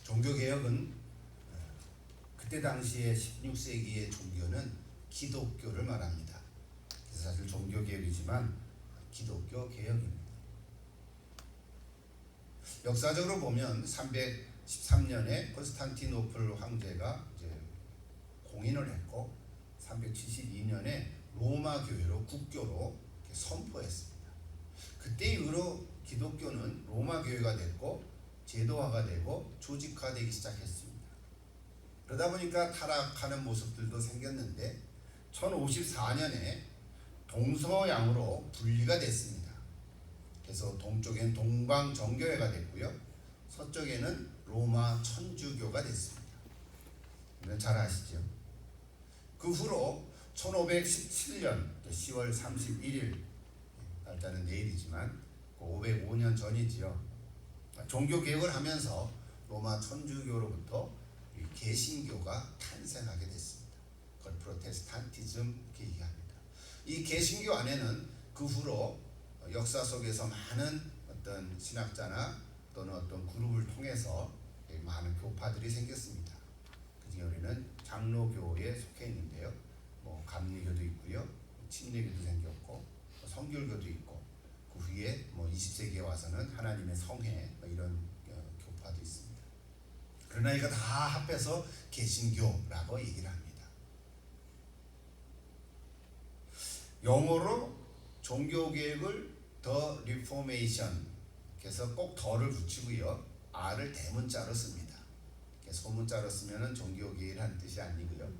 종교개혁은 그때 당시에 16세기의 종교는 기독교를 말합니다. 그래서 사실 종교개혁이지만 기독교 개혁입니다. 역사적으로 보면 313년에 콘스탄티노플 황제가 이제 공인을 했고 372년에 로마 교회로 국교로 선포했습니다. 그때 이후로 기독교는 로마 교회가 됐고 제도화가 되고 조직화되기 시작했습니다. 그러다 보니까 타락하는 모습들도 생겼는데 1054년에 동서양으로 분리가 됐습니다. 그래서 동쪽엔 동방정교회가 됐고요. 서쪽에는 로마 천주교가 됐습니다. 잘 아시죠? 그 후로 1517년 10월 31일, 날짜는 내일이지만 505년 전이지요. 종교개혁을 하면서 로마 천주교로부터 개신교가 탄생하게 됐습니다. 그걸 프로테스탄티즘 이렇게 얘기합니다. 이 개신교 안에는 그 후로 역사 속에서 많은 어떤 신학자나 또는 어떤 그룹을 통해서 많은 교파들이 생겼습니다. 그중에 우리는 장로교에 속해 있는데요. 감리교도 있고요, 침례교도 생겼고, 성결교도 있고, 그 후에 20세기에 와서는 하나님의 성회 이런 교파도 있습니다. 그러나 이거 다 합해서 개신교라고 얘기를 합니다. 영어로 종교개혁을 더 리포메이션, 그래서 꼭 더를 붙이고요, R을 대문자로 씁니다. 소문자로 쓰면은 종교개혁이라는 뜻이 아니고요.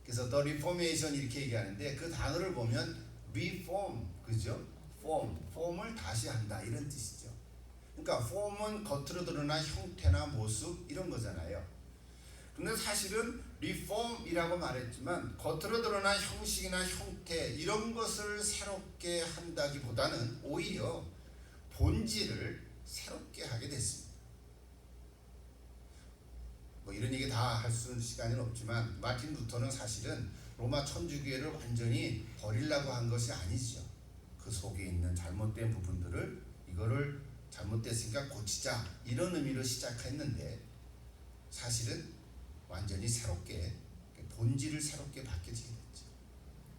그래서 더 리포메이션 이렇게 얘기하는데 그 단어를 보면 reform, 그죠? 폼을 다시 한다 이런 뜻이죠. 그러니까 폼은 겉으로 드러난 형태나 모습 이런 거잖아요. 근데 사실은 리폼이라고 말했지만 겉으로 드러난 형식이나 형태 이런 것을 새롭게 한다기보다는 오히려 본질을 새롭게 하게 됐습니다. 이런 얘기 다 할 수 있는 시간은 없지만 마틴 루터는 사실은 로마 천주교회를 완전히 버리려고 한 것이 아니죠. 그 속에 있는 잘못된 부분들을 이거를 잘못됐으니까 고치자 이런 의미로 시작했는데 사실은 완전히 새롭게 본질을 새롭게 바뀌게 됐죠.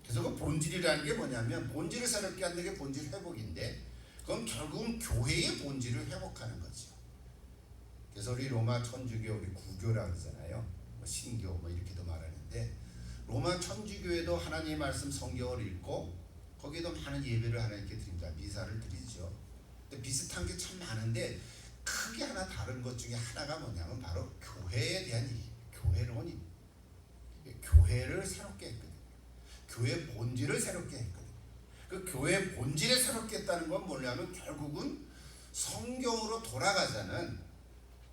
그래서 그 본질이라는 게 뭐냐면 본질을 새롭게 하는 게 본질 회복인데 그건 결국은 교회의 본질을 회복하는 거죠. 그래서 우리 로마 천주교 우리 구교라고 그러잖아요. 신교 이렇게도 말하는데 로마 천주교회도 하나님의 말씀 성경을 읽고 거기에도 많은 예배를 하나님께 드립니다. 미사를 드리죠. 근데 비슷한 게 참 많은데 크게 하나 다른 것 중에 하나가 뭐냐면 바로 교회에 대한 얘기, 교회론이 교회를 새롭게 했거든요. 교회 본질을 새롭게 했거든요. 그 교회 본질을 새롭게 했다는 건 뭐냐면 결국은 성경으로 돌아가자는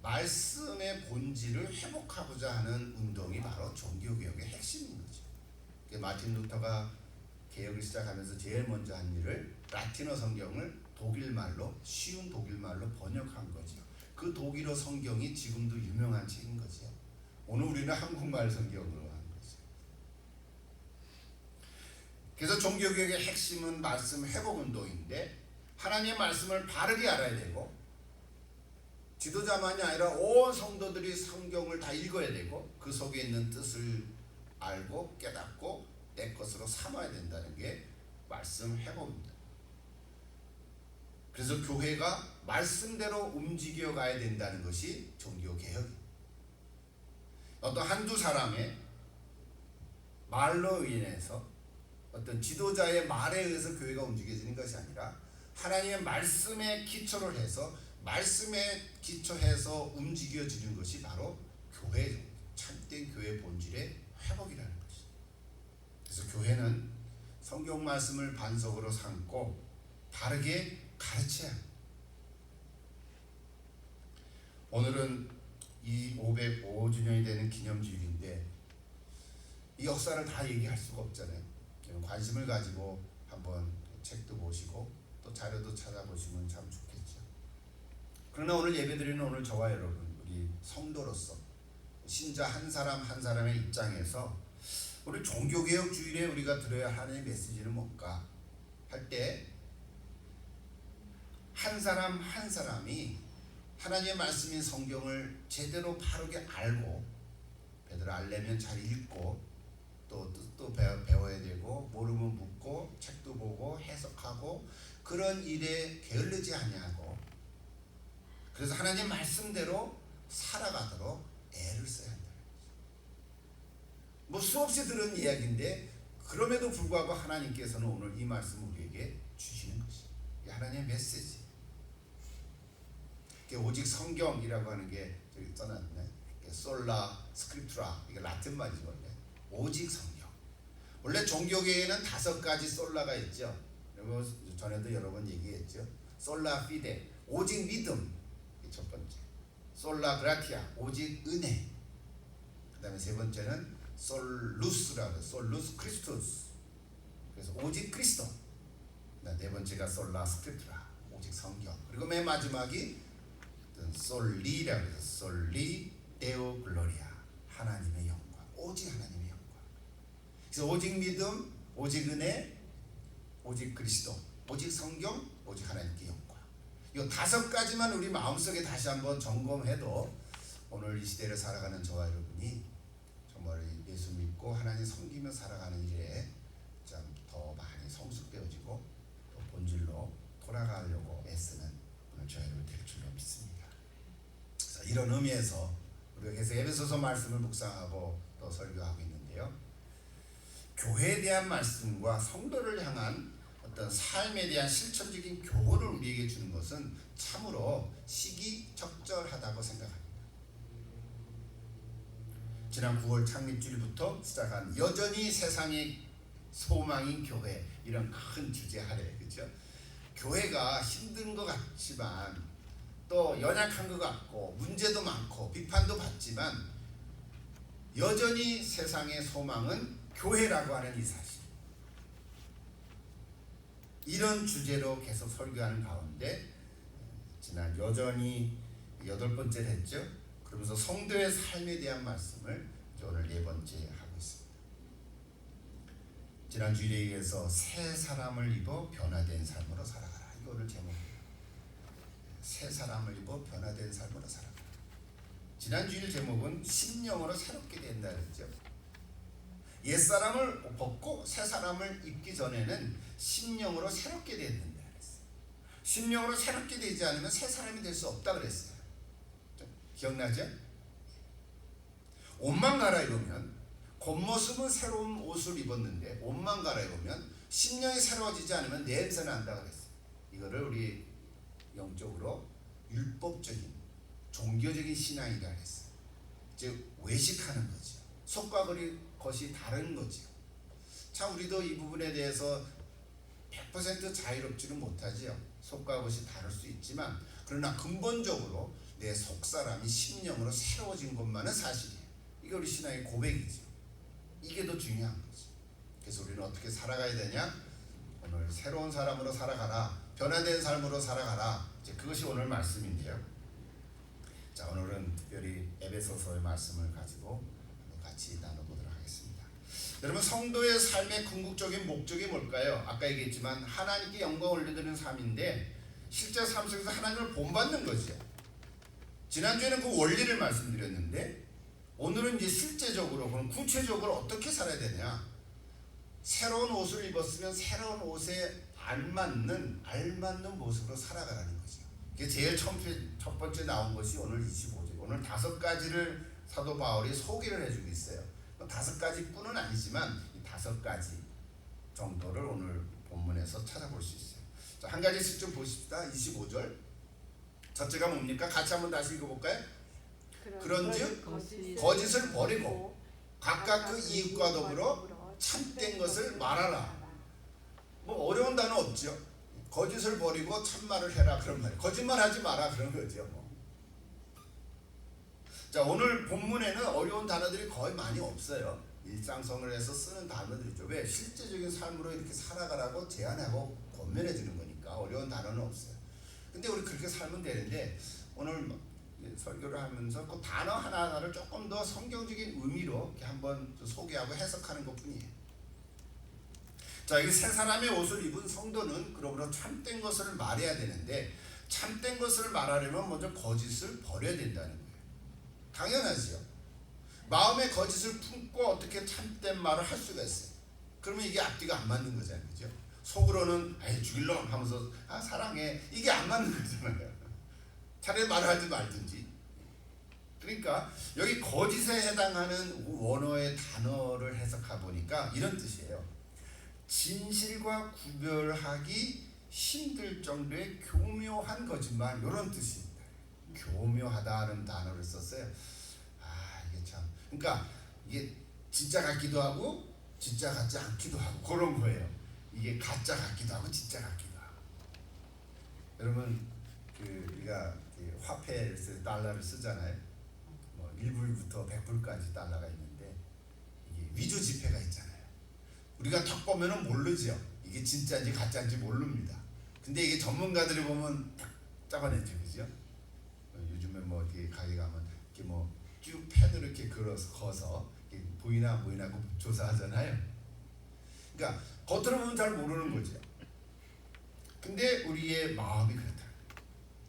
말씀의 본질을 회복하고자 하는 운동이 바로 종교개혁의 핵심인 거죠. 마틴 루터가 개혁을 시작하면서 제일 먼저 한 일을 라틴어 성경을 독일말로 쉬운 독일말로 번역한 거죠. 그 독일어 성경이 지금도 유명한 책인 거죠. 오늘 우리는 한국말 성경으로 한 거죠. 그래서 종교개혁의 핵심은 말씀 회복 운동인데 하나님의 말씀을 바르게 알아야 되고 지도자만이 아니라 온 성도들이 성경을 다 읽어야 되고 그 속에 있는 뜻을 알고 깨닫고 내 것으로 삼아야 된다는 게 말씀 회복입니다. 그래서 교회가 말씀대로 움직여 가야 된다는 것이 종교개혁입니다. 어떤 한두 사람의 말로 인해서 어떤 지도자의 말에 의해서 교회가 움직여지는 것이 아니라 하나님의 말씀에 기초를 해서 말씀에 기초해서 움직여지는 것이 바로 교회, 참된 교회 본질의 회복이라는 것이죠. 그래서 교회는 성경 말씀을 반석으로 삼고 바르게 가르쳐야 합니다. 오늘은 이 505주년이 되는 기념주일인데 이 역사를 다 얘기할 수가 없잖아요. 관심을 가지고 한번 책도 보시고 또 자료도 찾아보시면 참 좋겠죠. 그러나 오늘 예배드리는 오늘 저와 여러분 우리 성도로서 신자 한 사람 한 사람의 입장에서 우리 종교개혁 주일에 우리가 들어야 하는 메시지는 뭔가 할 때 한 사람 한 사람이 하나님의 말씀인 성경을 제대로 바르게 알고, 제대로 알려면 잘 읽고 또 배워야 되고, 모르면 묻고 책도 보고 해석하고, 그런 일에 게을르지 아니하고, 그래서 하나님 말씀대로 살아가도록 애를 써야 한다. 뭐 수없이 들은 이야기인데, 그럼에도 불구하고 하나님께서는 오늘 이 말씀을 우리에게 주시는 것이 하나님의 메시지. 오직 성경이라고 하는 게 저기 써놨네. 솔라 스크립투라, 이게 라틴 말이죠. 원래 오직 성경. 원래 종교계에는 5가지 솔라가 있죠. 그리고 전에도 여러 번 얘기했죠. 솔라 피데, 오직 믿음, 첫 번째. 솔라 그라티아, 오직 은혜. 그 다음에 세 번째는 솔루스라고 해요. 솔루스 크리스토스, 그래서 오직 그리스도. 네 번째가 솔라 스크립투라, 오직 성경. 그리고 맨 마지막이 솔리라고 해서 솔리 데오 글로리아, 하나님의 영광, 오직 하나님의 영광. 그래서 오직 믿음, 오직 은혜, 오직 그리스도, 오직 성경, 오직 하나님께 영광. 이 5가지만 우리 마음속에 다시 한번 점검해도 오늘 이 시대를 살아가는 저와 여러분이 정말 예수 믿고 하나님 섬기며 살아가는 일에 좀 더 많이 성숙되어지고 또 본질로 돌아가려고 애쓰는 오늘 저와 여러분 될 줄로 믿습니다. 그래서 이런 의미에서 우리가 계속 에베소서 말씀을 묵상하고 또 설교하고 있는데요, 교회에 대한 말씀과 성도를 향한 어떤 삶에 대한 실천적인 교훈을 우리에게 주는 것은 참으로 시기적절하다고 생각합니다. 지난 9월 창립주일부터 시작한 여전히 세상의 소망인 교회, 이런 큰 주제 아래, 그렇죠? 교회가 힘든 것 같지만 또 연약한 것 같고 문제도 많고 비판도 받지만 여전히 세상의 소망은 교회라고 하는 이 사실, 이런 주제로 계속 설교하는 가운데 지난 여전히 8번째를 했죠. 그러면서 성도의 삶에 대한 말씀을 오늘 4번째 하고 있습니다. 지난 주일에 의해서 새 사람을 입어 변화된 삶으로 살아가라, 이거 오늘 제목입니다. 새 사람을 입어 변화된 삶으로 살아가라. 지난 주일 제목은 심령으로 새롭게 된다 그랬죠. 옛사람을 벗고 새 사람을 입기 전에는 심령으로 새롭게 돼야 된다 그랬어요. 심령으로 새롭게 되지 않으면 새 사람이 될 수 없다 그랬어요. 기억나죠? 옷만 갈아입으면, 겉모습은 새로운 옷을 입었는데 옷만 갈아입으면 심령이 새로워지지 않으면 냄새 난다 그랬어요. 이거를 우리 영적으로 율법적인 종교적인 신앙이라 했어요. 즉 외식하는 거죠. 속과 겉이 다른 거죠. 참 우리도 이 부분에 대해서 100% 자유롭지는 못하지요. 속과 겉이 다를 수 있지만, 그러나 근본적으로 내 속사람이 심령으로 새로워진 것만은 사실이에요. 이게 우리 신앙의 고백이죠. 이게 더 중요한 거죠. 그래서 우리는 어떻게 살아가야 되냐? 오늘 새로운 사람으로 살아가라, 변화된 삶으로 살아가라, 이제 그것이 오늘 말씀인데요. 자, 오늘은 특별히 에베소서의 말씀을 가지고 같이 나눠보도록 하겠습니다. 여러분, 성도의 삶의 궁극적인 목적이 뭘까요? 아까 얘기했지만 하나님께 영광을 올려드리는 삶인데, 실제 삶 속에서 하나님을 본받는 거죠. 지난주에는 그 원리를 말씀드렸는데, 오늘은 이제 실제적으로, 그럼 구체적으로 어떻게 살아야 되냐? 새로운 옷을 입었으면 새로운 옷에 알맞는 모습으로 살아가라는 거죠. 이게 제일 첫 번째 나온 것이 오늘 25절. 오늘 5가지를 사도 바울이 소개를 해주고 있어요. 5가지뿐은 아니지만 이 5가지 정도를 오늘 본문에서 찾아볼 수 있어요. 자, 한 가지씩 좀 보십시다. 25절. 첫째가 뭡니까? 같이 한번 다시 읽어볼까요? 그런즉 거짓을 버리고 각각 그 이웃과 더불어 참된 것을 말하라. 뭐 어려운 단어 없죠. 거짓을 버리고 참말을 해라, 그런 말. 거짓말하지 마라, 그런 거죠. 자, 오늘 본문에는 어려운 단어들이 거의 많이 없어요. 일상생활에서 쓰는 단어들이죠. 왜? 실제적인 삶으로 이렇게 살아가라고 제안하고 권면해 주는 거니까 어려운 단어는 없어요. 근데 우리 그렇게 살면 되는데, 오늘 설교를 하면서 그 단어 하나하나를 조금 더 성경적인 의미로 이렇게 한번 소개하고 해석하는 것 뿐이에요. 자, 여기 새 사람의 옷을 입은 성도는 그러므로 참된 것을 말해야 되는데, 참된 것을 말하려면 먼저 거짓을 버려야 된다는 거예요. 당연하지요. 마음에 거짓을 품고 어떻게 참된 말을 할 수가 있어요. 그러면 이게 앞뒤가 안 맞는 거잖아요. 그죠? 속으로는 아이 죽일놈 하면서 사랑해, 이게 안 맞는 거잖아요. 차라리 말을 하지 말든지. 그러니까 여기 거짓에 해당하는 원어의 단어를 해석해 보니까 이런 뜻이에요. 진실과 구별하기 힘들 정도의 교묘한 거짓말, 이런 뜻입니다. 교묘하다는 단어를 썼어요. 이게 참, 그러니까 이게 진짜 같기도 하고 진짜 같지 않기도 하고 그런 거예요. 이게 가짜 같기도 하고 진짜 같기도 하고. 여러분 우리가 화폐를 달러를 쓰잖아요. 뭐 1불부터 100불까지 달러가 있는데 이게 위조 지폐가 있잖아요. 우리가 턱 보면은 모르죠. 이게 진짜인지 가짜인지 모릅니다. 근데 이게 전문가들이 보면 딱 잡아내죠, 그죠? 요즘에 뭐 어디 가게 가면 이렇게 뭐 쭉 펜으로 이렇게 거서 보이나 안 보이나 조사하잖아요. 그러니까 겉으로 보면 잘 모르는 거죠. 근데 우리의 마음이 그렇다.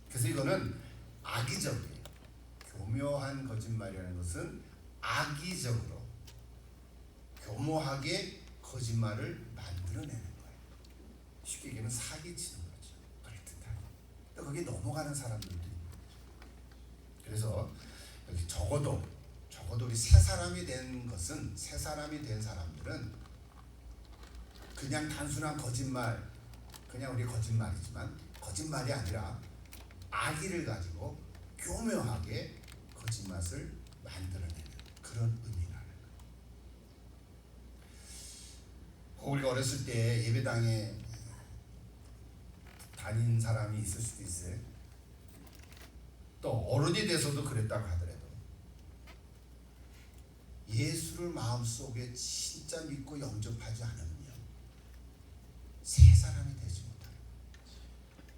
그래서 이거는 악의적이에요. 교묘한 거짓말이라는 것은 악의적으로 교묘하게 거짓말을 만들어내는 거예요. 쉽게 얘기하면 사기치는 거죠. 그럴듯하게. 또 거기에 넘어가는 사람들도 있는 거죠. 그래서 여기 적어도 우리 새 사람이 된 것은, 새 사람이 된 사람들은 그냥 단순한 거짓말, 그냥 우리 거짓말이지만 거짓말이 아니라 악의를 가지고 교묘하게 거짓말을 만들어내는 그런 의미라는 거예요. 우리가 어렸을 때 예배당에 다닌 사람이 있을 수도 있어요. 또 어른이 돼서도 그랬다고 하더라도 예수를 마음속에 진짜 믿고 영접하지 않으면요, 새 사람이 되지 못하는 거예요.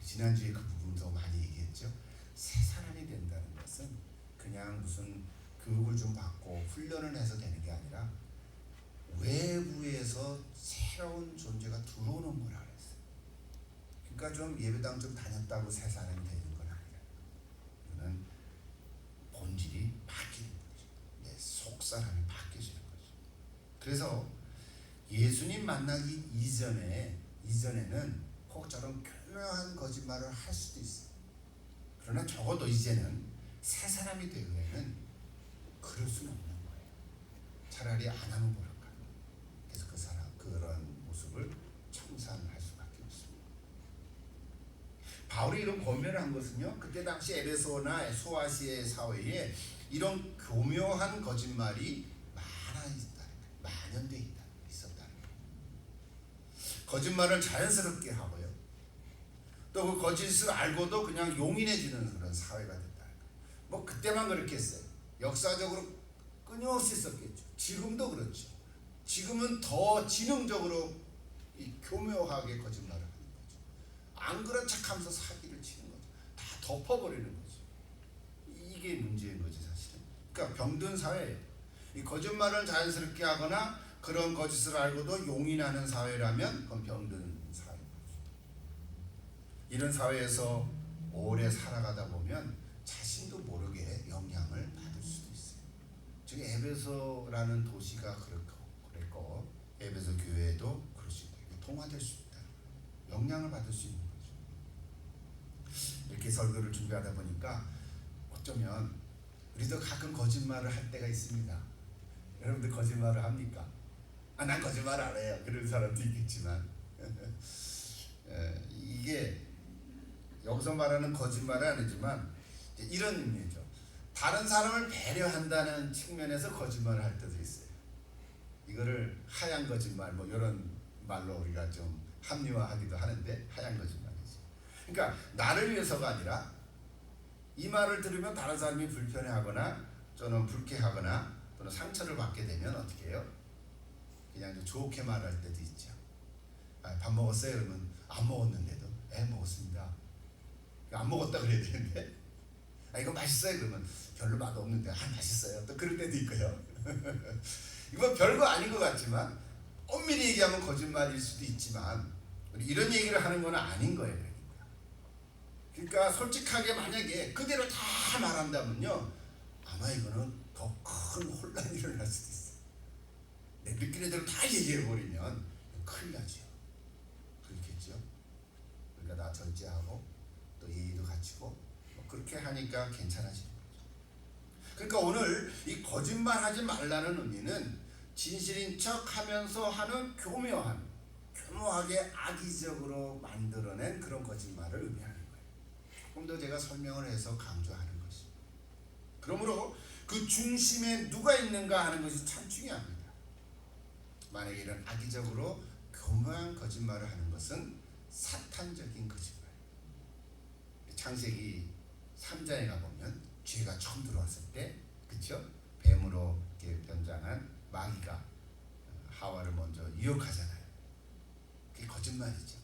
지난주에 그 부분도 많이 얘기했죠. 새 사람이 된다는 것은 그냥 무슨 교육을 좀 받고 훈련을 해서 되는 게 아니라 외부에서 새로운 존재가 들어오는 거라 그랬어요. 그러니까 좀 예배당 좀 다녔다고 새 사람이 되는 건 아니라, 이거는 본질이 바뀌는 거죠. 내 속사람이 바뀌어지는 거죠. 그래서 예수님 만나기 이전에는 혹처럼 교묘한 거짓말을 할 수도 있어요. 그러나 적어도 이제는 새 사람이 되기에는 그럴 수는 없는 거예요. 차라리 안 하면 모를까. 그래서 그 사람 그런 모습을 청산할 수밖에 없습니다. 바울이 이런 권면을 한 것은요, 그때 당시 에베소나 소아시아 사회에 이런 교묘한 거짓말이 만연돼 있었다는 거예요. 거짓말을 자연스럽게 하고요, 또 그 거짓을 알고도 그냥 용인해주는 그런 사회가 됐다는 거예요. 뭐 그때만 그렇게 했어요. 역사적으로 끊임없이 있었겠죠. 지금도 그렇죠. 지금은 더 지능적으로 이 교묘하게 거짓말을 하는 거죠. 안 그런 척하면서 사기를 치는 거죠. 다 덮어버리는 거죠. 이게 문제인 거죠, 사실은. 그러니까 병든 사회예요. 이 거짓말을 자연스럽게 하거나 그런 거짓을 알고도 용인하는 사회라면 그건 병든 사회인 거죠. 이런 사회에서 오래 살아가다 보면 자신도 모르게 영향을 받을 수도 있어요. 즉 에베소라는 도시가 그랬고 에베소 교회도 그럴 수 있다. 통화될 수 있다. 영향을 받을 수 있는 거죠. 이렇게 설교를 준비하다 보니까 어쩌면 우리도 가끔 거짓말을 할 때가 있습니다. 여러분들 거짓말을 합니까? 난 거짓말 안 해요. 그런 사람도 있겠지만 이게 여기서 말하는 거짓말은 아니지만 이런 의미죠. 다른 사람을 배려한다는 측면에서 거짓말을 할 때도 있어요. 이거를 하얀 거짓말 뭐 이런 말로 우리가 좀 합리화하기도 하는데 하얀 거짓말이지. 그러니까 나를 위해서가 아니라 이 말을 들으면 다른 사람이 불편해하거나 또는 불쾌하거나 또는 상처를 받게 되면 어떻게 해요? 그냥 좋게 말할 때도 있죠. 밥 먹었어요? 그러면 안 먹었는데도 먹었습니다. 안 먹었다 그래야 되는데 이거 맛있어요? 그러면 별로 맛없는데 맛있어요. 또 그럴 때도 있고요. 이건 별거 아닌 것 같지만 엄밀히 얘기하면 거짓말일 수도 있지만 이런 얘기를 하는 건 아닌 거예요. 그러니까 그러니까 솔직하게 만약에 그대로 다 말한다면요, 아마 이거는 더 큰 혼란이 일어날 수도 있어요. 내 느끼는 대로 다 얘기해버리면 큰일 나죠. 그렇겠죠. 그러니까 나 절제하고 또 예의도 갖추고 뭐 그렇게 하니까 괜찮아지는 거죠. 그러니까 오늘 이 거짓말하지 말라는 의미는 진실인 척하면서 하는 교묘하게 악의적으로 만들어낸 그런 거짓말을 의미하는 거예요. 조금 더 제가 설명을 해서 강조하는 것입니다. 그러므로 그 중심에 누가 있는가 하는 것이 참 중요합니다. 만약에 이런 악의적으로 교묘한 거짓말을 하는 것은 사탄적인 거짓말. 창세기 3장에 가보면 죄가 처음 들어왔을 때, 그렇죠? 뱀으로 이렇게 변장한 마귀가 하와를 먼저 유혹하잖아요. 그게 거짓말이죠.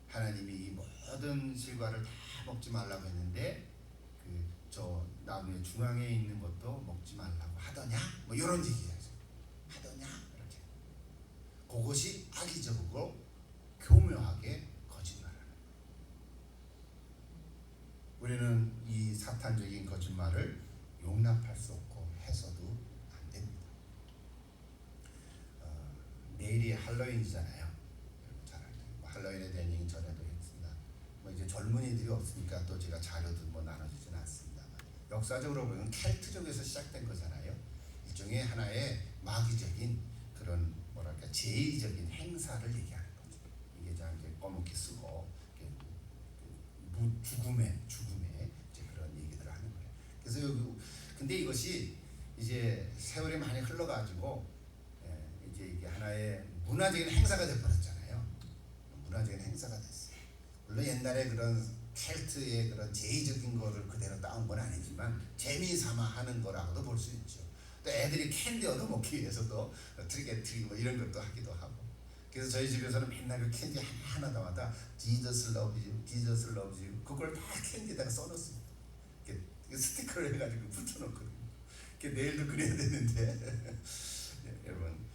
하나님이 이 모든 실과를 다 먹지 말라고 했는데 저 나무의 중앙에 있는 것도 먹지 말라고 하더냐? 뭐 이런 얘기하죠. 하더냐? 이렇게. 그것이 악의적으로 교묘하게 거짓말하는. 우리는 이 사탄적인 거짓말을 용납할 수 없고 해서도 안 됩니다. 내일이 할로윈이잖아요. 여러분 잘 알죠. 뭐 할로윈에 대한 얘기 전에도 했습니다. 뭐 이제 젊은이들이 없으니까 또 제가 자료도 뭐 나눠주지는 않습니다만, 역사적으로 보면 켈트족에서 시작된 거잖아요. 일종의 하나의 마귀적인 그런 뭐랄까 제의적인 행사를 얘기하는 거죠. 이게 이제 검게 쓰고 죽음의 이제 그런 얘기들을 하는 거예요. 그래서 근데 이것이 이제 세월이 많이 흘러가지고 이제 이게 하나의 문화적인 행사가 되어버렸잖아요. 문화적인 행사가 됐어요. 물론 옛날에 그런 켈트의 그런 제의적인 거를 그대로 따온 건 아니지만 재미삼아 하는 거라고도 볼 수 있죠. 또 애들이 캔디 얻어먹기 위해서도 트릭 뭐 이런 것도 하기도 하고. 그래서 저희 집에서는 맨날 그 캔디 하나마다 Jesus loves you, Jesus loves you, 그걸 다 캔디에다가 써놓습니다. 스티커를 해가지고 붙여놓거든요. 내일도 그래야 되는데 여러분,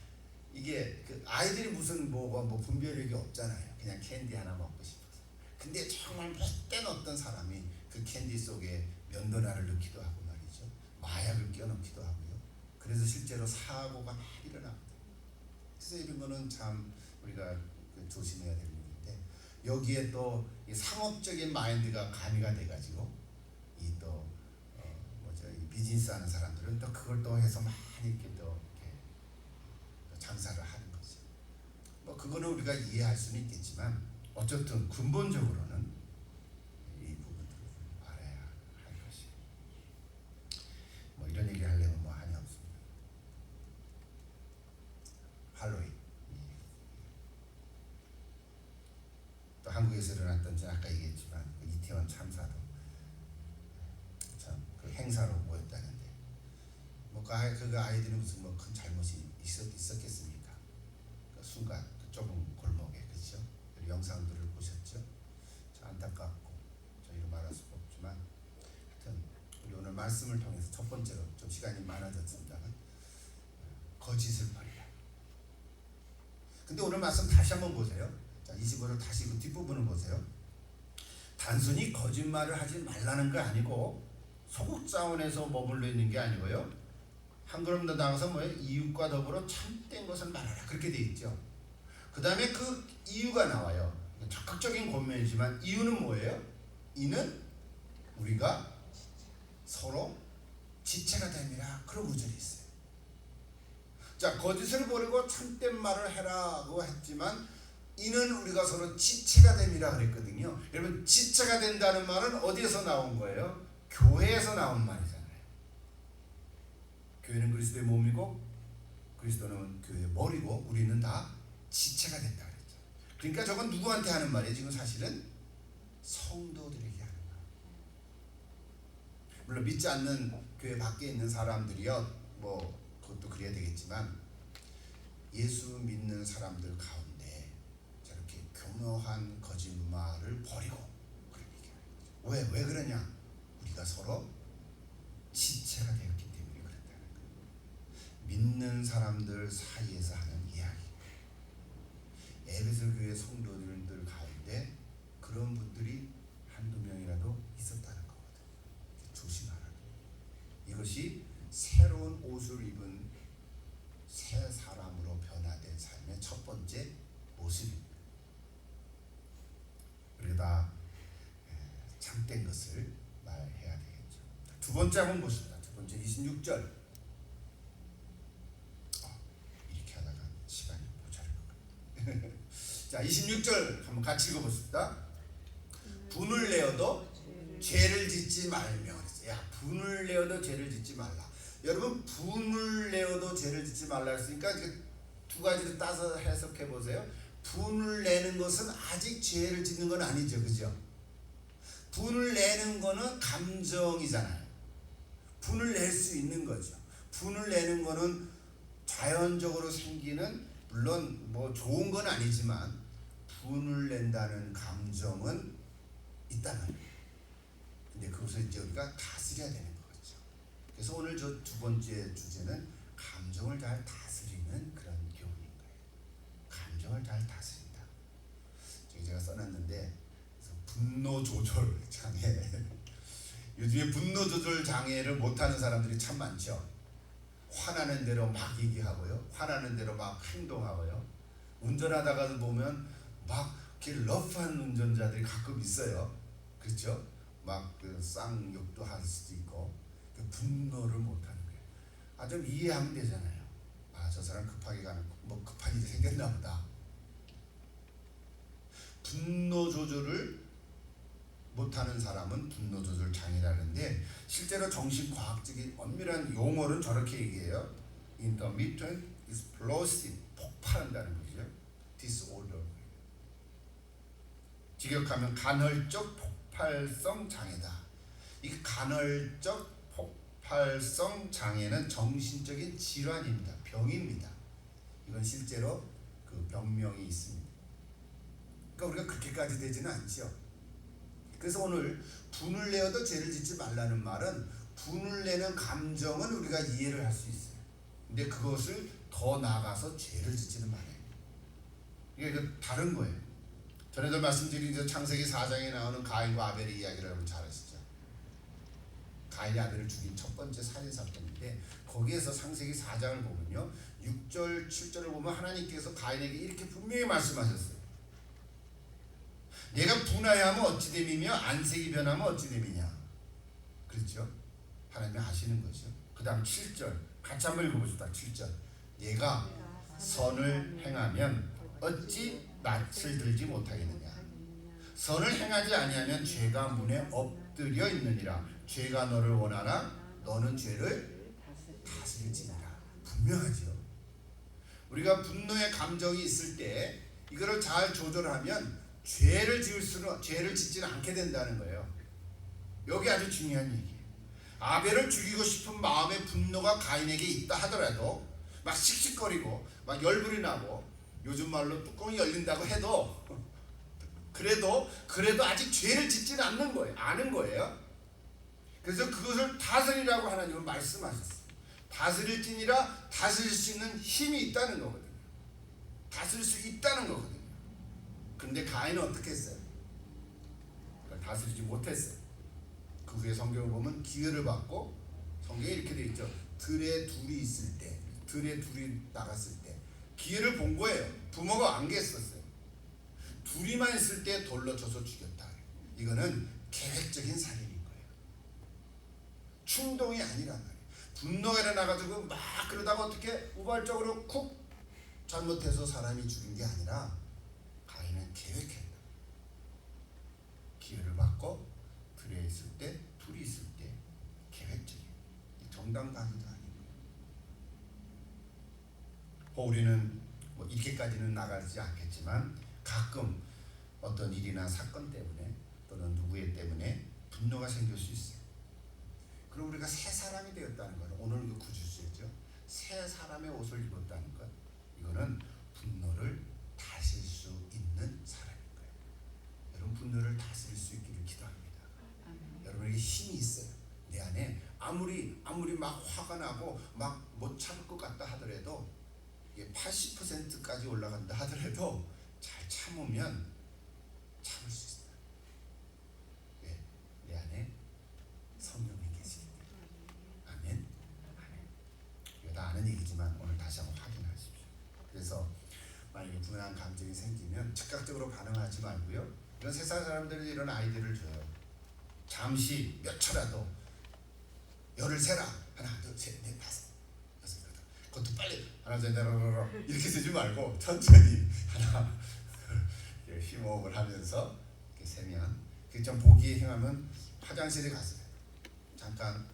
이게 그 아이들이 무슨 뭐 분별력이 없잖아요. 그냥 캔디 하나 먹고 싶어서. 근데 정말 못된 어떤 사람이 그 캔디 속에 면도날을 넣기도 하고 말이죠. 마약을 끼워넣기도 하고요. 그래서 실제로 사고가 많이 일어납니다. 그래서 이런 거는 참 우리가 조심해야 될 일인데, 여기에 또 이 상업적인 마인드가 가미가 돼가지고 이 또 이 비즈니스 하는 사람들은 또 그걸 또 해서 많이 이렇게 또 장사를 하는 거죠. 뭐 그거는 우리가 이해할 수는 있겠지만 어쨌든 근본적으로는 이 부분들을 알아야 할 것이에요. 뭐 이런 얘기 하려면 뭐 한이 없습니다. 할로윈. 또 한국에서 일어났던, 제가 아까 얘기했지만 그 이태원 참사도 참 그 행사로 모였다는데, 뭐 그 아이들이 무슨 뭐 큰 잘못이 있었겠습니까? 그 순간 그 좁은 골목에, 그렇죠? 영상들을 보셨죠? 참 안타깝고 저희가 말할 수가 없지만, 하여튼 우리 오늘 말씀을 통해서 첫 번째로 좀 시간이 많아졌습니다만 거짓을 버리라. 근데 오늘 말씀 다시 한번 보세요. 자, 25절 다시 그 뒷부분을 보세요. 단순히 거짓말을 하지 말라는 거 아니고 소극자원에서 머물러 있는 게 아니고요. 한 걸음 더 나가서 뭐예요? 이웃과 더불어 참된 것을 말하라. 그렇게 돼 있죠. 그 다음에 그 이유가 나와요. 적극적인 권면이지만 이유는 뭐예요? 이는 우리가 서로 지체가 됨이라. 그런 구절이 있어요. 자, 거짓을 버리고 참된 말을 해라고 했지만 이는 우리가 서로 지체가 됨이라 그랬거든요. 여러분, 지체가 된다는 말은 어디에서 나온 거예요? 교회에서 나온 말이잖아요. 교회는 그리스도의 몸이고 그리스도는 교회의 머리고 우리는 다 지체가 된다 그랬죠. 그러니까 저건 누구한테 하는 말이에요? 지금 사실은 성도들에게 하는 말. 물론 믿지 않는 교회 밖에 있는 사람들이요, 뭐 그것도 그래야 되겠지만, 예수 믿는 사람들 가운데 저렇게 교묘한 거짓말을 버리고 그런 얘기를 하는 거죠. 왜 그러냐? 우리가 서로 지체가 되었기 때문에 그렇다는 거예요. 믿는 사람들 사이에서 하는 이야기. 에베소 교회 성도들 가운데 그런 분들이 한두 명이라도 참된 것을 말해야 되겠죠. 두 번째 한번 보십니다. 두 번째 26절. 이렇게 하다가 시간이 모자랄 것 같아요. 자, 26절 한번 같이 읽어보십시다. 분을 내어도 죄를 짓지 말며 그랬어요. 야, 분을 내어도 죄를 짓지 말라. 여러분, 분을 내어도 죄를 짓지 말라 했으니까 두 가지를 따서 해석해 보세요. 분을 내는 것은 아직 죄를 짓는 건 아니죠, 그죠? 분을 내는 거는 감정이잖아요. 분을 낼 수 있는 거죠. 분을 내는 거는 자연적으로 생기는, 물론 뭐 좋은 건 아니지만 분을 낸다는 감정은 있다는 거예요. 근데 그것을 이제 우리가 다스려야 되는 거죠. 그래서 오늘 저 두 번째 주제는 감정을 잘 다스리는 그런 교훈인 거예요. 감정을 잘 다스린다. 제가 써놨는데 분노 조절 장애. 요즘에 분노 조절 장애를 못하는 사람들이 참 많죠. 화나는 대로 막 얘기하고요, 화나는 대로 막 행동하고요. 운전하다가도 보면 막 이렇게 러프한 운전자들이 가끔 있어요. 그렇죠? 막 그 쌍욕도 할 수도 있고. 분노를 못하는 거예요. 좀 이해하면 되잖아요. 저 사람 급하게 가는, 뭐 급한 일이 생겼나 보다. 분노 조절을 못하는 사람은 분노 조절 장애라는데, 실제로 정신과학적인 엄밀한 용어는 저렇게 얘기해요. Intermittent explosive, 폭발한다는 거죠. Disorder. 직역하면 간헐적 폭발성 장애다. 이 간헐적 폭발성 장애는 정신적인 질환입니다. 병입니다. 이건 실제로 그 병명이 있습니다. 그러니까 우리가 그렇게까지 되지는 않죠. 그래서 오늘 분을 내어도 죄를 짓지 말라는 말은 분을 내는 감정은 우리가 이해를 할 수 있어요. 근데 그것을 더 나아가서 죄를 짓지는 말아요. 이게 다른 거예요. 전에도 말씀드린 창세기 4장에 나오는 가인과 아벨의 이야기를 여러분 잘 아시죠? 가인이 아벨을 죽인 첫 번째 살인사건인데, 거기에서 창세기 4장을 보면요, 6절 7절을 보면 하나님께서 가인에게 이렇게 분명히 말씀하셨어요. 내가 분하여하면 어찌 됨이며 안색이 변하면 어찌 됨이냐. 그렇죠? 하나님이 하시는 거죠. 그 다음 7절 같이 한번 읽어보시다. 7절 내가 선을 행하면 어찌 낯을 들지 못하겠느냐. 선을 행하지 아니하면 죄가 문에 엎드려 있느니라. 죄가 너를 원하나 너는 죄를 다스릴지니라. 분명하죠. 우리가 분노의 감정이 있을 때 이거를 잘 조절하면 죄를 짓지는 않게 된다는 거예요. 여기 아주 중요한 얘기예요. 아벨을 죽이고 싶은 마음의 분노가 가인에게 있다 하더라도, 막 씩씩거리고 막 열불이 나고 요즘 말로 뚜껑이 열린다고 해도 그래도 아직 죄를 짓지는 않는 거예요. 아는 거예요. 그래서 그것을 다스리라고 하나님은 말씀하셨어요. 다스릴지니라. 다스릴 수 있는 힘이 있다는 거거든요. 다스릴 수 있다는 거거든요. 근데 가인은 어떻게 했어요? 다스리지 못했어요. 그 후에 성경을 보면 기회를 받고, 성경에 이렇게 되어 있죠. 들에 둘이 있을 때, 들에 둘이 나갔을 때 기회를 본 거예요. 부모가 안 계셨어요. 둘이만 있을 때 돌로 쳐서 죽였다. 이거는 계획적인 살인인 거예요. 충동이 아니란 말이에요. 분노가 일어나가지고 막 그러다가 어떻게 우발적으로 쿡 잘못해서 사람이 죽인 게 아니라 가인은 계획했다. 기회를 받고 들에 있을 때, 둘이 있을 때 계획적인, 정당방위도 아니고. 우리는 뭐 이렇게까지는 나가지 않겠지만 가끔 어떤 일이나 사건 때문에 또는 누구의 때문에 분노가 생길 수 있어요. 그럼 우리가 새 사람이 되었다는 것, 오늘 그 구주제죠. 새 사람의 옷을 입었다는 것, 이거는 분노를 다스릴 수 있는 사람인 거예요. 여러분, 분노를 다스릴 수 있기를 기도합니다. 여러분에게 힘이 있어요. 내 안에 아무리 막 화가 나고 막 못 참을 것 같다 하더라도, 이게 80%까지 올라간다 하더라도 잘 참으면 참을 수 있어요. 왜? 내 안에 성령이 계시기 때문에. 아멘. 이거 다 아는 얘기지만 오늘 다시 한번 확인하십시오. 그래서 만약에 분한 감정이 생기면 즉각적으로 반응하지 말고요. 이런 세상 사람들이 이런 아이디어를 줘요. 잠시 몇 초라도 열을 세라. 하나, 둘, 셋, 넷, 다섯, 여섯, 일곱. 그것도 빨리 하나, 둘, 셋, 넷, 이렇게 세지 말고 천천히 하나, 둘, 심호흡을 하면서 이렇게 세면 좀 보기에 행하면 화장실에 가서 잠깐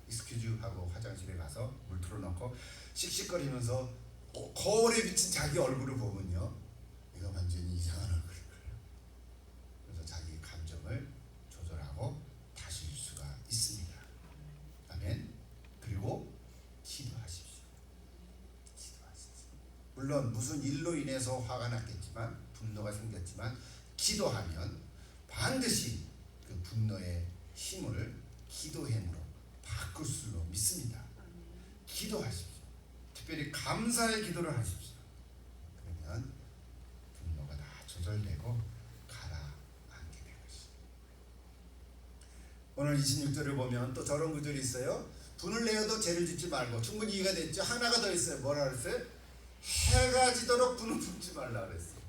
익스큐즈 하고 화장실에 가서 물 틀어놓고 씩씩거리면서 거울에 비친 자기 얼굴을 보면요, 이거 완전히 이상한 얼굴인 거예요. 그래서 자기 감정을 조절하고 다실 수가 있습니다. 아멘. 그리고 기도하십시오. 기도하십시오. 물론 무슨 일로 인해서 화가 났겠지만, 분노가 생겼지만, 기도하면 반드시 그 분노의 힘을 기도의 힘으로 바꿀 수 믿습니다. 기도하십시오. 특별히 감사의 기도를 하십시오. 그러면 분노가 다 조절되고 가라앉게 될 것입니다. 오늘 26절을 보면 또 저런 구절이 있어요. 분을 내어도 죄를 짓지 말고. 충분히 이해가 됐죠? 하나가 더 있어요. 뭐라 그랬어요? 해가 지도록 분을 품지 말라 그랬어요.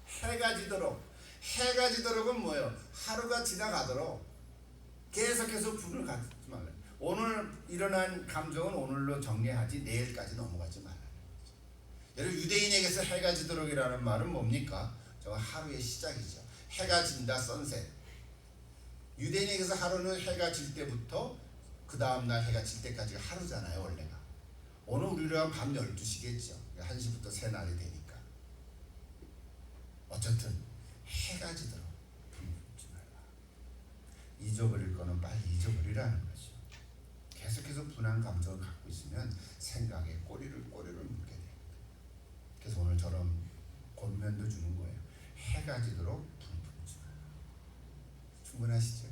해가 지도록. 해가 지도록은 뭐예요? 하루가 지나가도록 계속해서 분을 갖지 말라. 오늘 일어난 감정은 오늘로 정리하지 내일까지 넘어가지 말라는 거죠. 여러분, 유대인에게서 해가 지도록이라는 말은 뭡니까? 저 하루의 시작이죠. 해가 진다, 선셋. 유대인에게서 하루는 해가 질 때부터 그 다음날 해가 질 때까지가 하루잖아요, 원래가. 오늘 우리랑 밤 12시겠죠. 1시부터 새날이 되니까. 어쨌든 해가 지도록 분을 품지 말라. 잊어버릴 거는 빨리 잊어버리라는 거죠. 계속해서 분한 감정을 갖고 있으면 생각에 꼬리를 물게 됩니다. 그래서 오늘 저런 권면도 주는 거예요. 해가 지도록 분을 품지 말라. 충분하시죠?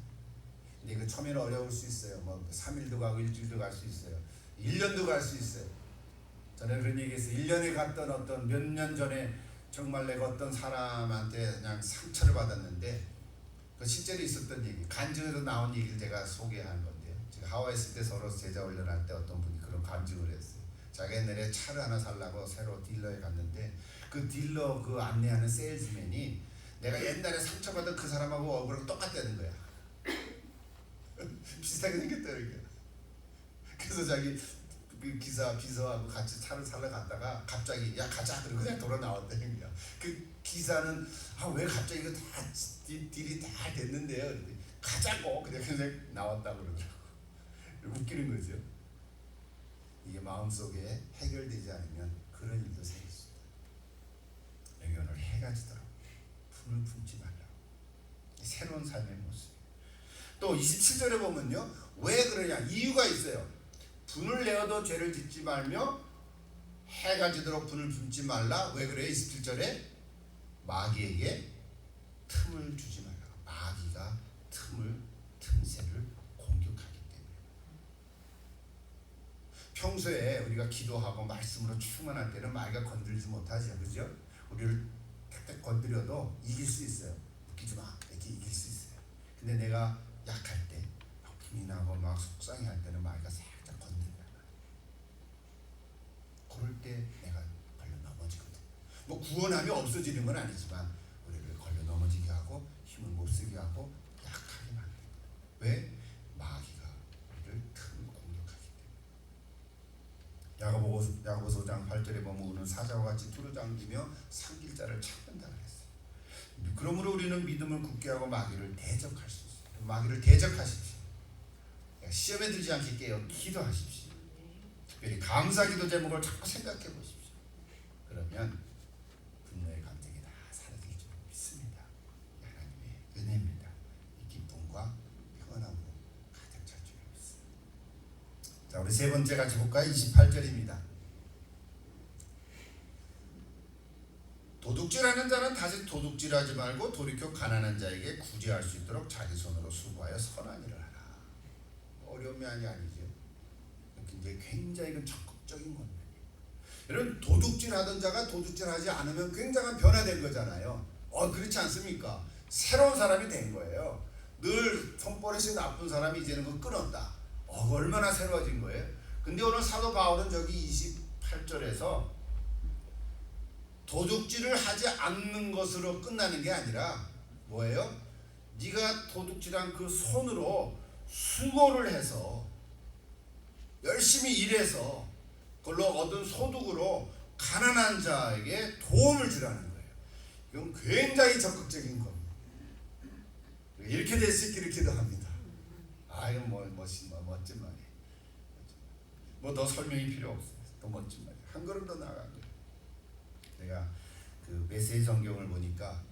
근데 이거 처음에는 어려울 수 있어요. 뭐 3일도 가고 일주일도 갈 수 있어요. 1년도 갈 수 있어요. 저는 그런 얘기했어요. 1년에 갔던 어떤 몇 년 전에 정말 내가 어떤 사람한테 그냥 상처를 받았는데, 그 실제로 있었던 얘기, 간증으로 나온 얘기를 제가 소개한 건데요. 제가 하와이 있을 때 서로 제자 훈련할 때 어떤 분이 그런 간증을 했어요. 자기 옛날에 차를 하나 살라고 새로 딜러에 갔는데, 그 딜러 그 안내하는 세일즈맨이 내가 옛날에 상처받은 그 사람하고 얼굴이 똑같다는 거야. 비슷하게 생겼다는 거야. 그래서 자기 그 기사 비서하고 같이 차를 사러 갔다가 갑자기 야 가자 그러고 그냥 돌아 나왔다는 거야. 그 기사는 왜 갑자기 이거 다 딜이 다 됐는데요. 가자고 그냥 나왔다고 그러더라고. 웃기는 거죠. 이게 마음속에 해결되지 않으면 그런 일도 생깁니다. 여기 오늘 해가 지도록 분을 품지 말라고. 새로운 삶의 모습. 또 27절에 보면요, 왜 그러냐 이유가 있어요. 분을 내어도 죄를 짓지 말며 해가 지도록 분을 품지 말라. 왜 그래요? 27절에 마귀에게 틈을 주지 말라. 마귀가 틈새를 공격하기 때문에. 평소에 우리가 기도하고 말씀으로 충만할 때는 마귀가 건들지 못하죠, 그죠? 우리를 탁탁 건드려도 이길 수 있어요. 웃기지 마, 이렇게 이길 수 있어요. 근데 내가 약할 때, 분이 나고 막 속상해할 때는 마귀가 살짝 건드려요. 그럴 때 내가 걸려 넘어지거든. 뭐 구원하면 없어지는 건 아니지만 우리를 걸려 넘어지게 하고 힘을 못 쓰게 하고 약하게 만듭니다. 왜? 마귀가 우리를 틈을 공격하기 때문에. 야고보서 5장 8절에 보면 우는 사자와 같이 뚫어당기며 삼킬 자를 찾는다 그랬어요. 그러므로 우리는 믿음을 굳게 하고 마귀를 대적할 수 있어요. 마귀를 대적하십시오. 시험에 들지 않게 깨어 기도하십시오. 특별히 감사기도 제목을 자꾸 생각해 보십시오. 그러면 분노의 감정이 다 사라질 줄 믿습니다. 하나님의 은혜입니다. 이 기쁨과 평안함으로 가득 찰 줄 믿습니다. 자, 우리 세 번째 같이 볼까요? 28절입니다. 도둑질하는 자는 다시 도둑질하지 말고 돌이켜 가난한 자에게 구제할 수 있도록 자기 손으로 수고하여 선한 일을 하라. 어려움이 아니죠. 굉장히 적극적인 겁니다. 여러분, 도둑질하던 자가 도둑질하지 않으면 굉장한 변화된 거잖아요. 그렇지 않습니까? 새로운 사람이 된 거예요. 늘 손버릇이 나쁜 사람이 이제는 그거 끊었다. 얼마나 새로워진 거예요. 근데 오늘 사도 바울은 저기 28절에서 도둑질을 하지 않는 것으로 끝나는 게 아니라 뭐예요? 네가 도둑질한 그 손으로 수고를 해서 열심히 일해서 그걸로 얻은 소득으로 가난한 자에게 도움을 주라는 거예요. 이건 굉장히 적극적인 겁니다. 이렇게 될 수 있게 이렇게도 합니다. 이건 멋진 말이에요. 뭐 더 설명이 필요 없어요. 더 멋진 말이에요. 한 걸음 더 나아간 거예요. 내가 그 메시지 성경을 보니까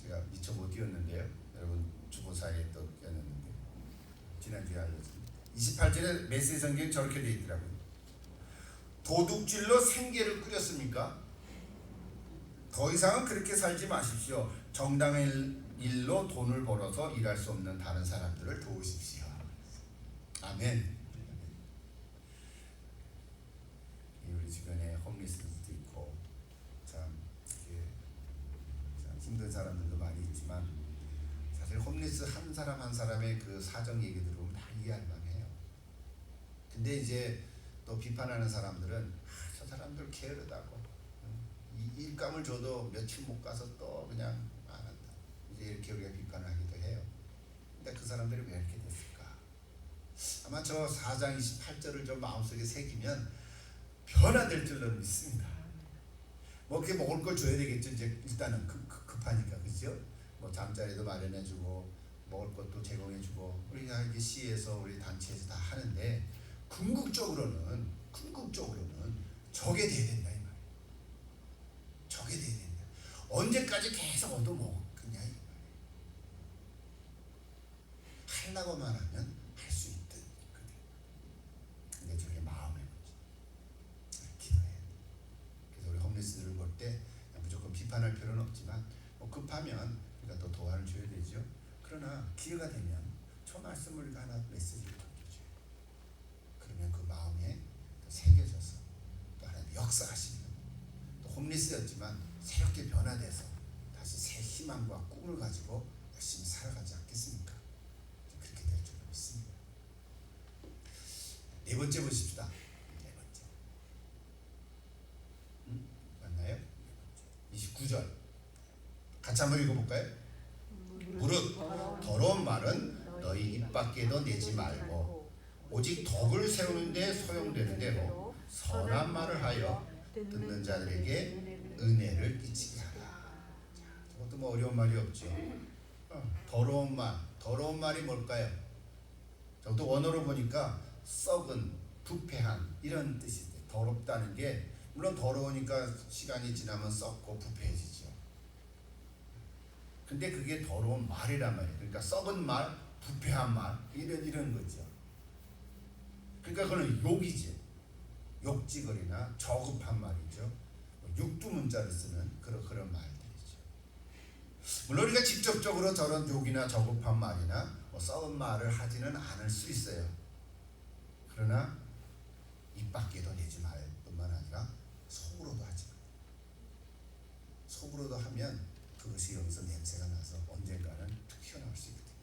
제가 미처 못 띄웠는데요. 여러분 주보사에 또 띄웠는데 지난주에 알려줬습니다. 28절에 메시지 성경이 저렇게 되어 있더라고요. 도둑질로 생계를 꾸렸습니까? 더 이상은 그렇게 살지 마십시오. 정당한 일로 돈을 벌어서 일할 수 없는 다른 사람들을 도우십시오. 아멘. 우리 주변에 홈리스도 있고 참 힘든 사람들도 많이 있지만 사실 홈리스 한 사람 한 사람의 그 사정 얘기 들으면 다 이해할 만해요. 근데 이제 또 비판하는 사람들은 저 사람들 게으르다고 이 일감을 줘도 며칠 못 가서 또 그냥 안 한다. 이제 이렇게 우리가 비판을 하기도 해요. 근데 그 사람들이 왜 이렇게 됐을까? 아마 저 4장 28절을 좀 마음속에 새기면 변화될 줄로 믿습니다. 뭐 그게 먹을 걸 줘야 되겠죠. 이제 일단은 급하니까 그죠? 뭐 잠자리도 마련해주고 먹을 것도 제공해주고 우리가 이게 시에서 우리 단체에서 다 하는데 궁극적으로는 저게 돼야 된다 이 말이에요. 저게 돼야 된다. 언제까지 계속 얻어먹겠냐 이 말이에요. 하려고만 하면 할 수 있듯. 근데 저게 마음의 문제. 기도해야 돼. 그래서 우리 홈리스들을 볼 때 무조건 비판할 필요는 없지만 뭐 급하면 우리가 또 도와를 줘야 되죠. 그러나 기회가 되면 저 말씀을 우리가 하나 메시지를 남겨줘요. 그러면 그 마음에 새겨져서 또 하나님 역사하시는 또 홈리스였지만 새롭게 변화돼서 다시 새 희망과 꿈을 가지고 열심히 살아가지 않겠습니까? 그렇게 될 줄로 믿습니다. 네 번째 보십시다. 네 번째. 맞나요? 네 번째. 29절. 같이 한번 읽어볼까요? 무릇 더러운 말은 너희 입 밖에도 내지 말고 오직 덕을 세우는 데 소용되는 대로 선한 말을 하여 듣는 자들에게 은혜를 끼치게 하라. 저것도 뭐 어려운 말이 없죠. 더러운 말이 뭘까요? 저것도 원어로 보니까 썩은, 부패한 이런 뜻이 있어요. 더럽다는 게 물론 더러우니까 시간이 지나면 썩고 부패해지죠. 근데 그게 더러운 말이란 말이에요. 그러니까 썩은 말, 부패한 말 이런 거죠. 그러니까 그건 욕이죠. 욕지거리나 저급한 말이죠. 육두문자를 쓰는 그런 말들이죠. 물론 우리가 직접적으로 저런 욕이나 저급한 말이나 썩은 말을 하지는 않을 수 있어요. 그러나 입 밖에도 내지 말 뿐만 아니라 속으로도 하지 마. 속으로도 하면 그것이 여기서 냄새가 나서 언젠가는 툭 튀어나올 수 있거든요.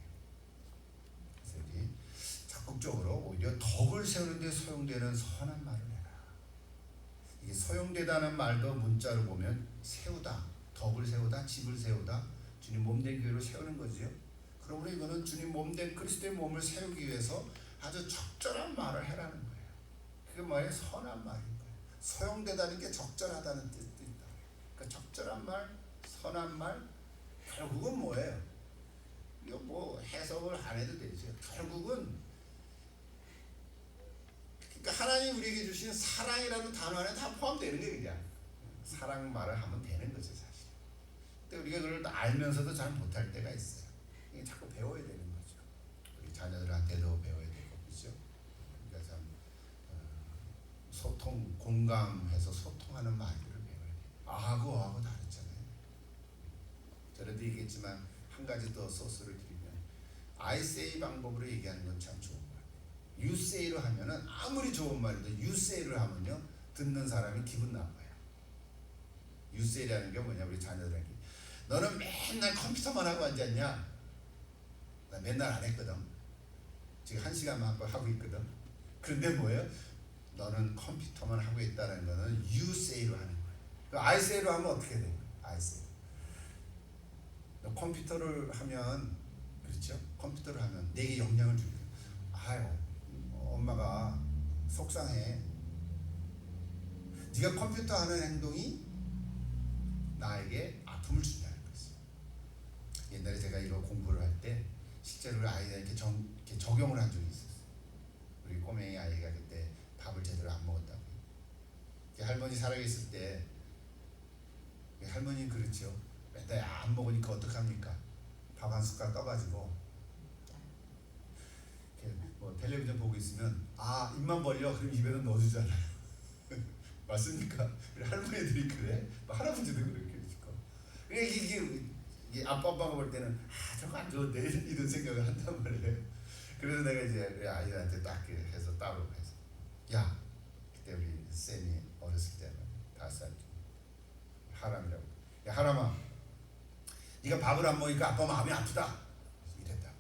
그래서 우리 적극적으로 오히려 덕을 세우는 데 소용되는 선한 말을 해라. 이게 소용되다는 말도 문자로 보면 세우다, 덕을 세우다, 집을 세우다, 주님 몸된 교회를 세우는 거죠. 그러므로 이거는 주님 몸된 그리스도의 몸을 세우기 위해서 아주 적절한 말을 해라는 거예요. 그게 뭐예요? 선한 말인 거예요. 소용되다는 게 적절하다는 뜻도 있다. 그러니까 적절한 말, 선한 말, 결국은 뭐예요? 이거 뭐 해석을 안 해도 되죠. 결국은 그러니까 하나님 우리에게 주신 사랑이라는 단어 안에 다 포함되는 게 그냥 사랑 말을 하면 되는 거죠 사실. 근데 우리가 그걸 알면서도 잘 못할 때가 있어요. 이게 자꾸 배워야 되는 거죠. 우리 자녀들한테도 배워야 되고 그렇죠. 그러니까 참 소통, 공감해서 소통하는 말들을 배워야 돼요. 아하고 다르잖아요. 저래도 얘기했지만 한 가지 더 소스를 드리면 I say 방법으로 얘기하는 건 참 좋은 것 같아요. You say로 하면은 아무리 좋은 말이도 You say를 하면요 듣는 사람이 기분 나빠요. You say라는 게 뭐냐 우리 자녀들에게 너는 맨날 컴퓨터만 하고 앉았냐? 나 맨날 안 했거든. 지금 1시간만 하고 있거든. 그런데 뭐예요? 너는 컴퓨터만 하고 있다는 거는 You say로 하는 거예요. 그 I say로 하면 어떻게 돼요? I say. 컴퓨터를 하면 그렇죠? 컴퓨터 내게 영향을 주게. 아유, 엄마가 속상해. 네가 컴퓨터 하는 행동이 나에게 아픔을 준다는 거지. 옛날에 제가 이거 공부를 할 때 실제로 아이들에게 이렇게 적용을 한 적이 있었어요. 우리 꼬맹이 아이가 그때 밥을 제대로 안 먹었다고. 할머니 살아계실 때 할머니는 그렇죠. 맨날 안 먹으니까 어떡합니까? 밥 한 숟갈 떠가지고 뭐 텔레비전 보고 있으면 입만 벌려 그럼 입에는 넣어주잖아요. 맞습니까? 할머니들이 그래, 할아버지도 그렇게 그러니까 이게 아빠가 볼 때는 저거 안 좋은데 이런 생각을 한단 말이에요. 그래서 내가 이제 아이들한테 딱 해서 따로 해서 야, 그때 우리 쌤이 어렸을 때는 5살 하람이라고, 야 하람아, 네가 밥을 안 먹으니까 아빠 마음이 아프다 이랬다.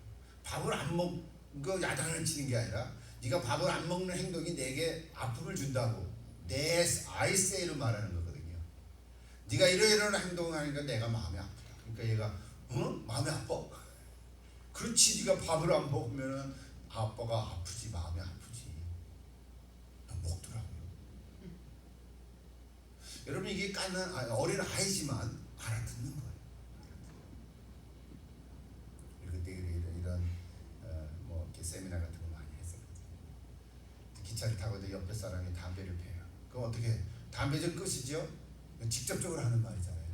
밥을 안 먹고 야단을 치는 게 아니라 네가 밥을 안 먹는 행동이 내게 아픔을 준다고 내 아이세이로 말하는 거거든요. 네가 이런 행동을 하니까 내가 마음이 아프다. 그러니까 얘가 마음이 아파? 그렇지, 네가 밥을 안 먹으면 아빠가 아프지, 마음이 아프지. 먹더라고요. 여러분 이게 깐난 어린 아이지만 알아듣는 거예요. 그때 이런 뭐 이렇게 세미나 같은 거 많이 했었거든요. 기차를 타고 이제 옆에 사람이 담배를 피워요. 그럼 어떻게 해요? 담배 좀 끄시죠? 직접적으로 하는 말이잖아요.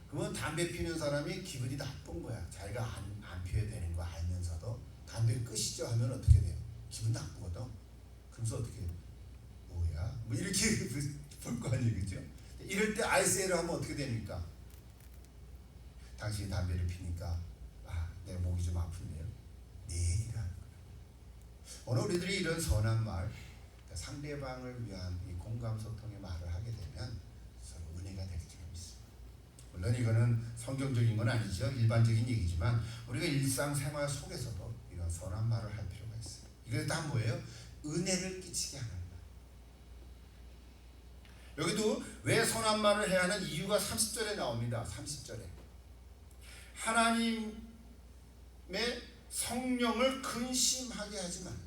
그러면 담배 피우는 사람이 기분이 나쁜 거야. 자기가 안 피워야 되는 거 알면서도 담배 끄시죠 하면 어떻게 돼요? 기분 나쁘거든. 그러면서 어떻게 해요? 뭐야? 뭐 이렇게 볼 거 아니에요, 그죠? 이럴 때 아이세이를 하면 어떻게 됩니까? 당신이 담배를 피니까 내 목이 좀 아픈데요. 내 얘기를 하는 거예요. 오늘 우리들이 이런 선한 말, 그러니까 상대방을 위한 이 공감 소통의 말을 하게 되면 서로 은혜가 되게 좀 있습니다. 물론 이거는 성경적인 건 아니죠. 일반적인 얘기지만 우리가 일상생활 속에서도 이런 선한 말을 할 필요가 있어요. 이게 다 뭐예요? 은혜를 끼치게 하는 거예요. 여기도 왜 선한 말을 해야 하는 이유가 30절에 나옵니다. 30절에 하나님의 성령을 근심하게 하지 말라.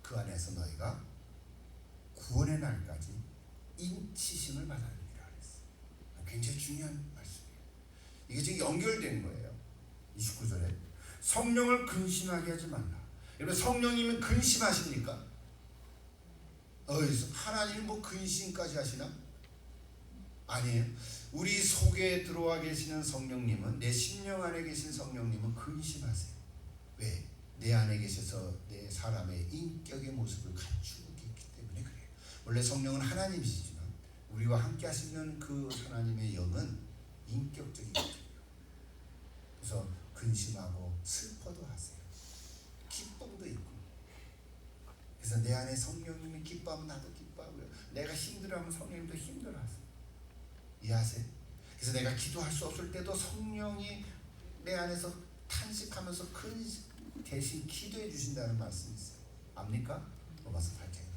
그 안에서 너희가 구원의 날까지 인치심을 받았느니라 그랬어요. 굉장히 중요한 말씀이에요. 이게 지금 연결된 거예요. 29절에 성령을 근심하게 하지 말라. 여러분 성령님은 근심하십니까? 하나님은 뭐 근심까지 하시나? 아니에요. 우리 속에 들어와 계시는 성령님은, 내 심령 안에 계신 성령님은 근심하세요. 왜? 내 안에 계셔서 내 사람의 인격의 모습을 갖추고 있기 때문에 그래요. 원래 성령은 하나님이시지만 우리와 함께 하시는 그 하나님의 영은 인격적이거든요. 그래서 근심하고 슬퍼도 하세요. 기쁨도 있고. 그래서 내 안에 성령님이 기뻐하면 나도 기뻐하고요. 내가 힘들어하면 성령님도 힘들어하세요. 이해하세요? 그래서 내가 기도할 수 없을 때도 성령이 내 안에서 탄식하면서 대신 기도해 주신다는 말씀이 있어요. 압니까? 로마서 8장에.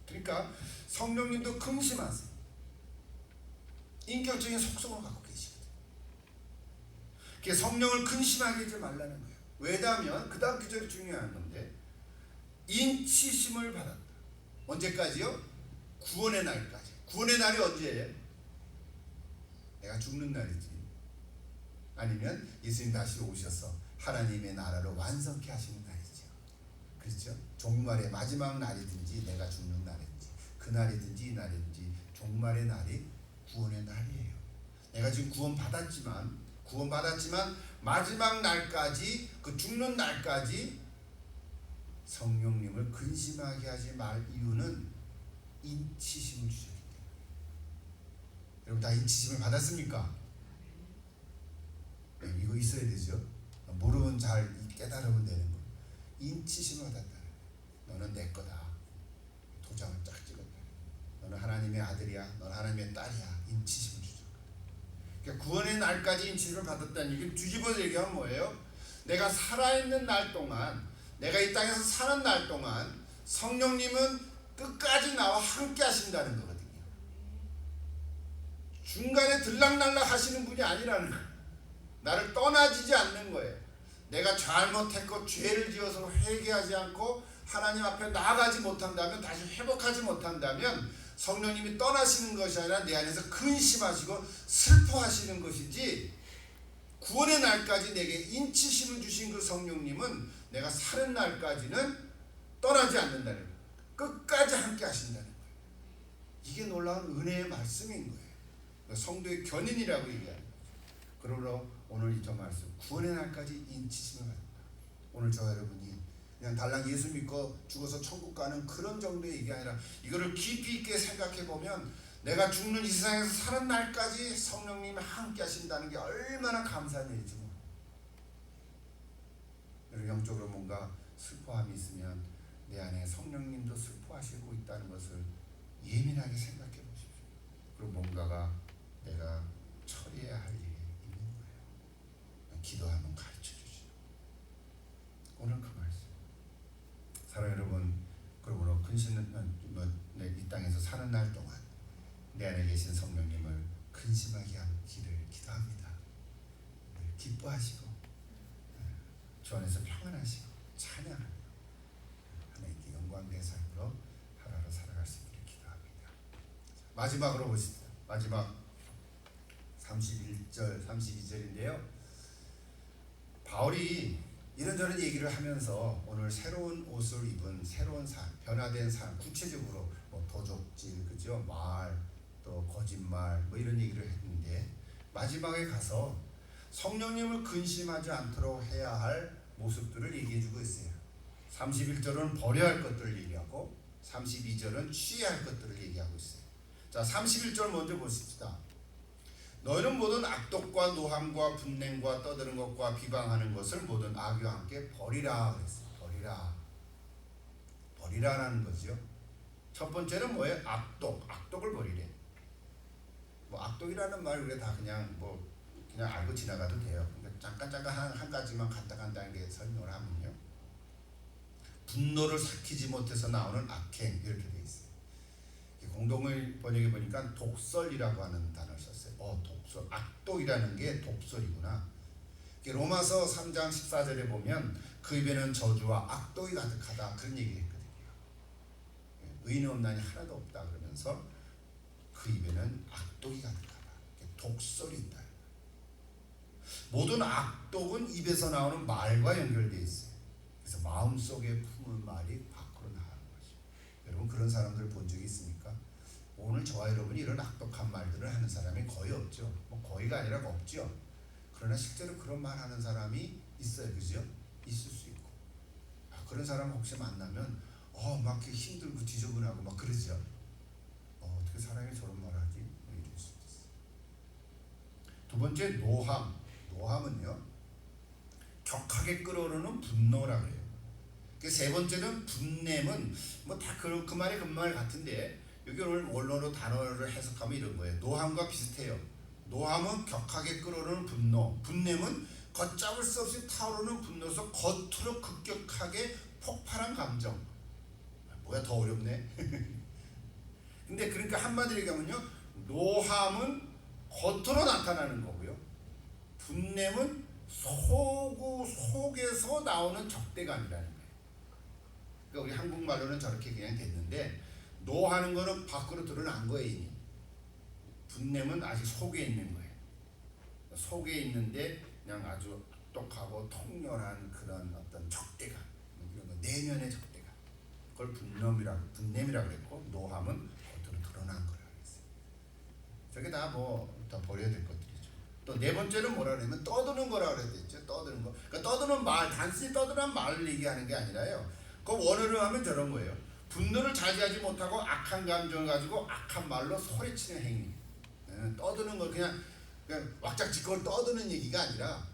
그러니까 성령님도 근심하세요. 인격적인 속성을 갖고 계시거든요. 그래서 성령을 근심하게 하지 말라는 거예요. 왜냐하면 그 다음 구절이 중요한 건데 인치심을 받았다. 언제까지요? 구원의 날까지. 구원의 날이 언제예요? 내가 죽는 날이지. 아니면 예수님 다시 오셔서 하나님의 나라를 완성케 하시는 날이죠. 그렇죠? 종말의 마지막 날이든지 내가 죽는 날이든지 그 날이든지 이 날이든지 종말의 날이 구원의 날이에요. 내가 지금 구원받았지만 마지막 날까지, 그 죽는 날까지 성령님을 근심하게 하지 말 이유는 인치심을 주셨기 때문에. 여러분 다 인치심을 받았습니까? 네, 이거 있어야 되죠. 모르면 잘 깨달으면 되는 거. 인치심을 받았다. 너는 내 거다. 도장을 쫙 찍었다. 너는 하나님의 아들이야. 너는 하나님의 딸이야. 인치심을 주죠. 그러니까 구원의 날까지 인치심을 받았다는 얘기는 뒤집어서 얘기하면 뭐예요? 내가 살아있는 날 동안, 내가 이 땅에서 사는 날 동안 성령님은 끝까지 나와 함께 하신다는 거거든요. 중간에 들락날락 하시는 분이 아니라는 거예요. 나를 떠나지지 않는 거예요. 내가 잘못했고 죄를 지어서 회개하지 않고 하나님 앞에 나아가지 못한다면, 다시 회복하지 못한다면 성령님이 떠나시는 것이 아니라 내 안에서 근심하시고 슬퍼하시는 것이지, 구원의 날까지 내게 인치심을 주신 그 성령님은 내가 사는 날까지는 떠나지 않는다는 거예요. 끝까지 함께 하신다는 거예요. 이게 놀라운 은혜의 말씀인 거예요. 성도의 견인이라고 얘기하는 거죠. 그러므로 오늘 이 말씀, 구원의 날까지 인치심을 받는다. 오늘 저와 여러분이 그냥 달랑 예수 믿고 죽어서 천국 가는 그런 정도의 얘기 아니라, 이거를 깊이 있게 생각해 보면 내가 죽는 이 세상에서 사는 날까지 성령님이 함께 하신다는 게 얼마나 감사한 일이지. 여러분, 영적으로 뭔가 슬퍼함이 있으면 내 안에 성령님도 슬퍼하시고 있다는 것을 예민하게 생각해 보십시오. 그리고 뭔가가 내가 처리해야 할 일이 있는 거예요. 기도하면 가르쳐 주시죠. 오늘 그 말씀. 사랑하는 여러분, 그러므로 근심은 이 땅에서 사는 날 동안 내 안에 계신 성령님을 근심하게 하기를 기도합니다. 기뻐하시고 주 안에서 평안하시고 찬양하며 하나님께 영광된 삶으로 하루하루 살아갈 수 있기를 기도합니다. 마지막으로 보십시다. 마지막 31절 32절인데요. 바울이 이런저런 얘기를 하면서 오늘 새로운 옷을 입은 새로운 삶, 변화된 삶, 구체적으로 뭐 도적질, 그죠? 말, 또 거짓말, 뭐 이런 얘기를 했는데, 마지막에 가서 성령님을 근심하지 않도록 해야 할 모습들을 얘기해주고 있어요. 31절은 버려야 할 것들을 얘기하고 32절은 취해야 할 것들을 얘기하고 있어요. 자, 31절 먼저 보십시다. 너희는 모든 악독과 노함과 분냉과 떠드는 것과 비방하는 것을 모든 악의와 함께 버리라 그랬어요. 버리라라는 거죠. 첫 번째는 뭐예요? 악독을 버리래. 뭐 악독이라는 말 우리가 다 그냥 그냥 알고 지나가도 돼요. 그러니까 잠깐 한 가지만 간단한 게 설명을 하면요. 분노를 삭히지 못해서 나오는 악행, 이렇게 돼 있어요. 공동의 번역에 보니까 독설이라고 하는 단어를 썼어요. 독설. 악독이라는 게 독설이구나. 로마서 3장 14절에 보면 그 입에는 저주와 악독이 가득하다, 그런 얘기를 했거든요. 의인 없나니 하나도 없다 그러면서 그 입에는 악독이 가득하다, 독설이 있다. 모든 악독은 입에서 나오는 말과 연결되어 있어요. 그래서 마음속에 품은 말이 밖으로 나가는 거죠. 여러분, 그런 사람들 본 적이 있습니까? 오늘 저와 여러분이 이런 악독한 말들을 하는 사람이 거의 없죠. 거의가 아니라 없죠. 그러나 실제로 그런 말 하는 사람이 있어요. 그죠? 있을 수 있고. 그런 사람 혹시 만나면 막 힘들고 지저분하고 막 그러죠. 어떻게 사람이 저런 말을 하지? 이럴 수도 있어요. 두 번째, 노함은요, 격하게 끓어오르는 분노라 그래요. 세 번째는 분냄은 다 그 말이 그 말 같은데, 여기 오늘 원어로 단어를 해석하면 이런 거예요. 노함과 비슷해요. 노함은 격하게 끓어오르는 분노, 분냄은 걷잡을 수 없이 타오르는 분노에서 겉으로 급격하게 폭발한 감정. 뭐야, 더 어렵네. 근데 그러니까 한마디로 얘기하면요, 노함은 겉으로 나타나는 거고요, 분냄은 속에서 나오는 적대감이라는 거예요. 그러니까 우리 한국말로는 저렇게 그냥 됐는데, 노하는 거는 밖으로 드러난 거예요. 이미. 분냄은 아직 속에 있는 거예요. 속에 있는데 그냥 아주 똑똑하고 통렬한 그런 어떤 적대감, 이런 거, 내면의 적대감, 그걸 분냄이라고 그랬고, 노함은 겉으로 드러난 거라고 했어요. 저게 다 더 버려야 될 것들이죠. 또 네 번째는 뭐라 그러면 떠드는 거라고 그랬죠. 떠드는 거. 그러니까 떠드는 말, 단순히 떠드는 말을 얘기하는 게 아니라요, 그 원어로 하면 저런 거예요. 분노를 자제하지 못하고 악한 감정을 가지고 악한 말로 소리치는 행위. 떠드는 거, 그냥 왁작지껄 떠드는 얘기가 아니라,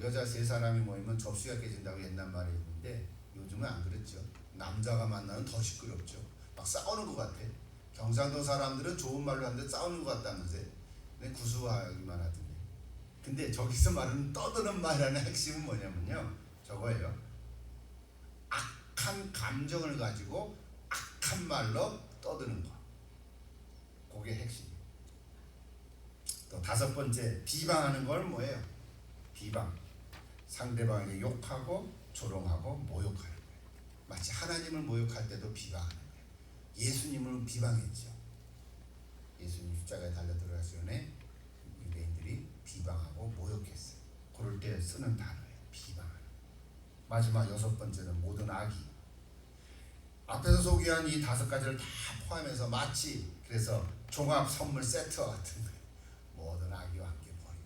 여자 세 사람이 모이면 접시가 깨진다고 옛날 말이 있는데, 요즘은 안 그렇죠. 남자가 만나면 더 시끄럽죠. 막 싸우는 것 같아. 경상도 사람들은 좋은 말로 하는데 싸우는 것 같다면서요. 구수하기만 하던데. 근데 저기서 말하는 떠드는 말하는 핵심은 뭐냐면요, 저거예요. 악한 감정을 가지고 악한 말로 떠드는 거. 그게 핵심. 또 다섯 번째, 비방하는 건 뭐예요? 비방. 상대방에게 욕하고 조롱하고 모욕하는 거예요. 마치 하나님을 모욕할 때도 비방하는 거예요. 예수님을 비방했죠. 예수님 십자가에 달려 들어가기 전에 유대인들이 비방하고 모욕했어요. 그럴 때 쓰는 단어예요. 비방하는. 마지막 6번째는 모든 악이. 앞에서 소개한 이 5가지를 다 포함해서 마치 그래서 종합 선물 세트와 같은 거예요. 모든 악의와 함께 버리고.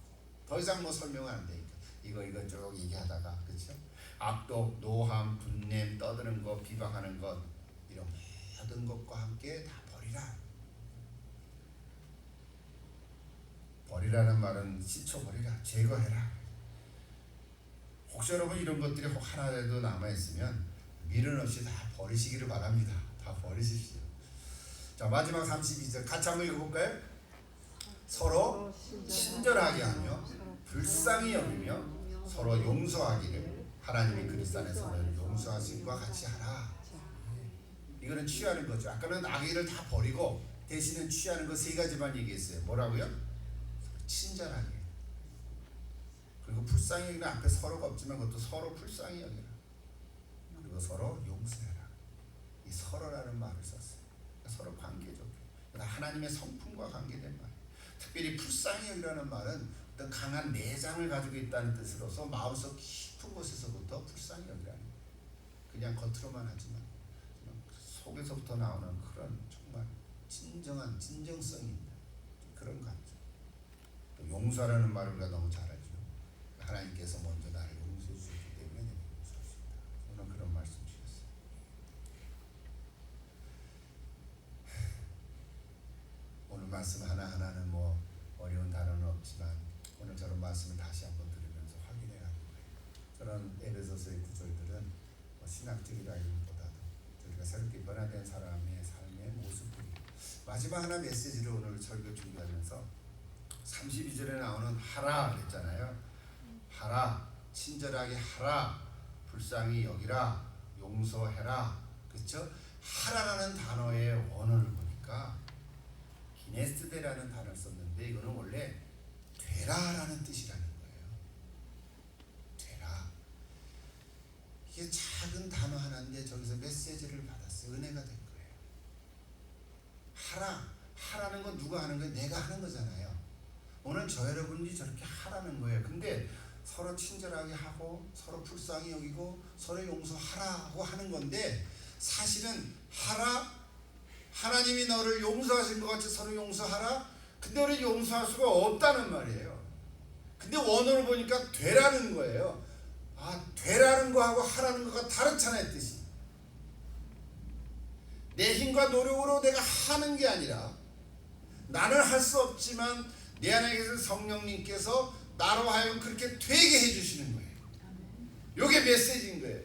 더 이상 뭐 설명은 안 되니까 이거 쭉 얘기하다가 그렇죠? 악독, 노함, 분냄, 떠드는 것, 비방하는 것 이런 모든 것과 함께 다 버리라. 버리라는 말은 씻어버리라, 제거해라. 혹시 여러분 이런 것들이 혹 하나라도 남아있으면 미련 없이 다 버리시기를 바랍니다. 다 버리십시오. 자, 마지막 32절 같이 한번 읽어볼까요? 서로 친절하게 하며 불쌍히 여기며 서로 용서하기를 하나님이 그리스도 안에서 너희를 용서하신 것과 같이 하라. 이거는 취하는 거죠. 아까는 악의를 다 버리고 대신에 취하는 거 3가지만 얘기했어요. 뭐라고요? 친절하게. 그리고 불쌍히 여기는 앞에 서로가 없지만 그것도 서로 불쌍히 여기라. 그리고 서로 용서해라. 이 서로라는 말을 썼어요. 서로 관계적. 하나님의 성품과 관계된 말. 특별히 불쌍히 여기라는 말은 어떤 강한 내장을 가지고 있다는 뜻으로서 마음속 깊은 곳에서부터 불쌍히 여기라는 거예요. 그냥 겉으로만 하지만 속에서부터 나오는 그런 정말 진정한 진정성이 있는 그런 감정. 또 용서라는 말을 우리가 너무 잘 알죠. 하나님께서 먼저 나를 용서해 주셨기 때문에 내가 용서할 수 있다. 저는 그런 말씀 주셨어요. 오늘 말씀 하나하나는 뭐 어려운 단어는 없지만 오늘 저런 말씀을 다시 한번 들으면서 확인해 가는 거예요. 저런 에베소서의 구절들은 뭐 신학적이라기보다도 우리가 새롭게 변화된 사람의 삶의 모습을 마지막 하나 메시지를 오늘 설교 준비하면서 32절에 나오는 하라 그랬잖아요. 하라, 친절하게 하라, 불쌍히 여기라, 용서해라. 그렇죠? 하라라는 단어의 원어를 보니까 기네스데라는 단어를 썼는데 이거는 원래 되라라는 뜻이라는 거예요. 되라. 이게 작은 단어 하나인데 저기서 메시지를 받았어요. 은혜가 된 거예요. 하라. 하라는 건 누가 하는 거예요? 내가 하는 거잖아요. 오늘 저 여러분이 저렇게 하라는 거예요. 근데 서로 친절하게 하고 서로 불쌍히 여기고 서로 용서하라고 하는 건데 사실은 하라. 하나님이 너를 용서하신 것 같이 서로 용서하라. 근데 우리 용서할 수가 없다는 말이에요. 근데 원어를 보니까 되라는 거예요. 아, 되라는 거하고 하라는 거가 다르잖아요, 뜻이. 내 힘과 노력으로 내가 하는 게 아니라 나는 할 수 없지만 내 안에 계신 성령님께서 나로 하여금 그렇게 되게 해주시는 거예요. 이게 메시지인 거예요.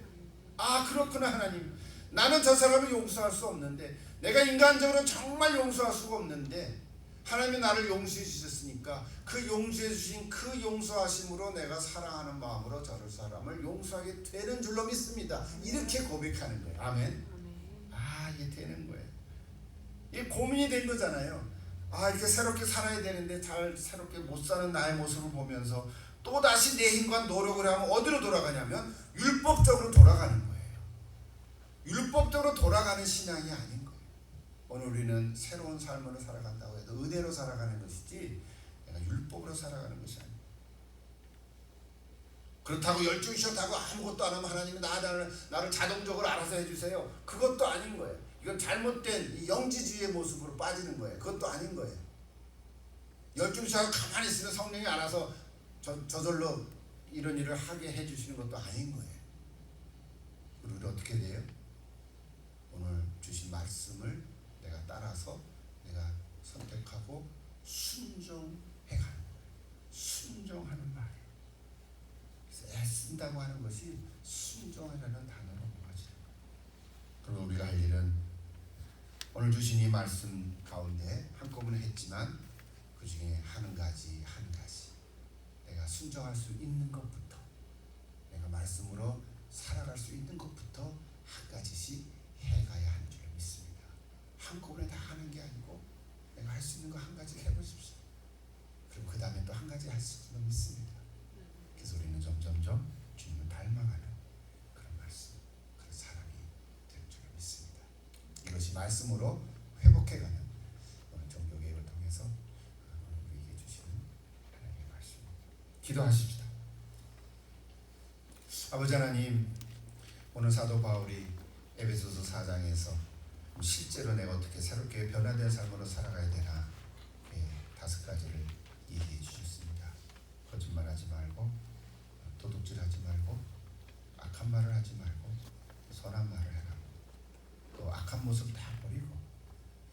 아, 그렇구나 하나님. 나는 저 사람을 용서할 수 없는데 내가 인간적으로 정말 용서할 수가 없는데 하나님이 나를 용서해 주셨으니까 그 용서해 주신 그 용서하심으로 내가 사랑하는 마음으로 저를 사람을 용서하게 되는 줄로 믿습니다. 이렇게 고백하는 거예요. 아멘. 아, 이게 되는 거예요. 이게 고민이 된 거잖아요. 아, 이렇게 새롭게 살아야 되는데 잘 새롭게 못 사는 나의 모습을 보면서 또다시 내 힘과 노력을 하면 어디로 돌아가냐면 율법적으로 돌아가는 거예요. 율법적으로 돌아가는 신앙이 아닌 거예요. 오늘 우리는 새로운 삶으로 살아간다고 해도 은혜로 살아가는 것이지 내가 율법으로 살아가는 것이 아니에요. 그렇다고 열중히 쉬었다고 아무것도 안 하면 하나님이 나를 자동적으로 알아서 해주세요. 그것도 아닌 거예요. 이건 잘못된 이 영지주의의 모습으로 빠지는 거예요. 그것도 아닌 거예요. 열중히 쉬고 가만히 있으면 성령이 알아서 저절로 이런 일을 하게 해주시는 것도 아닌 거예요. 우리 어떻게 돼요? 오늘 주신 말씀을 내가 따라서 내가 선택하고 순종해 가는 거예요. 순종하는 말이에요. 그래서 애쓴다고 하는 것이 순종이라는 단어로 모아지는 거예요. 그럼 우리가 할 일은 오늘 주신 이 말씀 가운데 한꺼번에 했지만 그 중에 한 가지 내가 순종할 수 있는 것부터 내가 말씀으로 살아갈 수 있는 것부터 한 가지씩 해가야 하는 줄 믿습니다. 한꺼번에 다 하는 게 아니고 내가 할 수 있는 거 한 가지 해보십시오. 그리고 그 다음에 또 한 가지 할 수 있는 거 믿습니다. 그래서 우리는 점점점 말씀으로 회복해가는 오늘 종교개혁을 통해서 우리에게 주시는 하나님의 말씀. 기도하십시다. 아버지 하나님, 오늘 사도 바울이 에베소서 4장에서 실제로 내가 어떻게 새롭게 변화된 삶으로 살아가야 되나 5가지를 얘기해 주셨습니다. 거짓말하지 말고, 도둑질하지 말고, 악한 말을 하지 말고, 선한 말을 해라. 또 악한 모습 다 버리고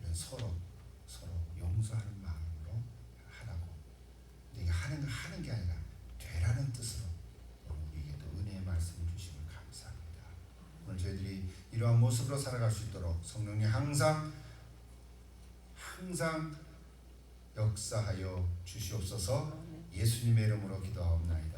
이런 서로 용서하는 마음으로 하라고. 내가 하는 게 아니라 되라는 뜻으로 우리에게 또 은혜의 말씀을 주심을 감사합니다. 오늘 저희들이 이러한 모습으로 살아갈 수 있도록 성령님 항상 역사하여 주시옵소서. 예수님의 이름으로 기도하옵나이다.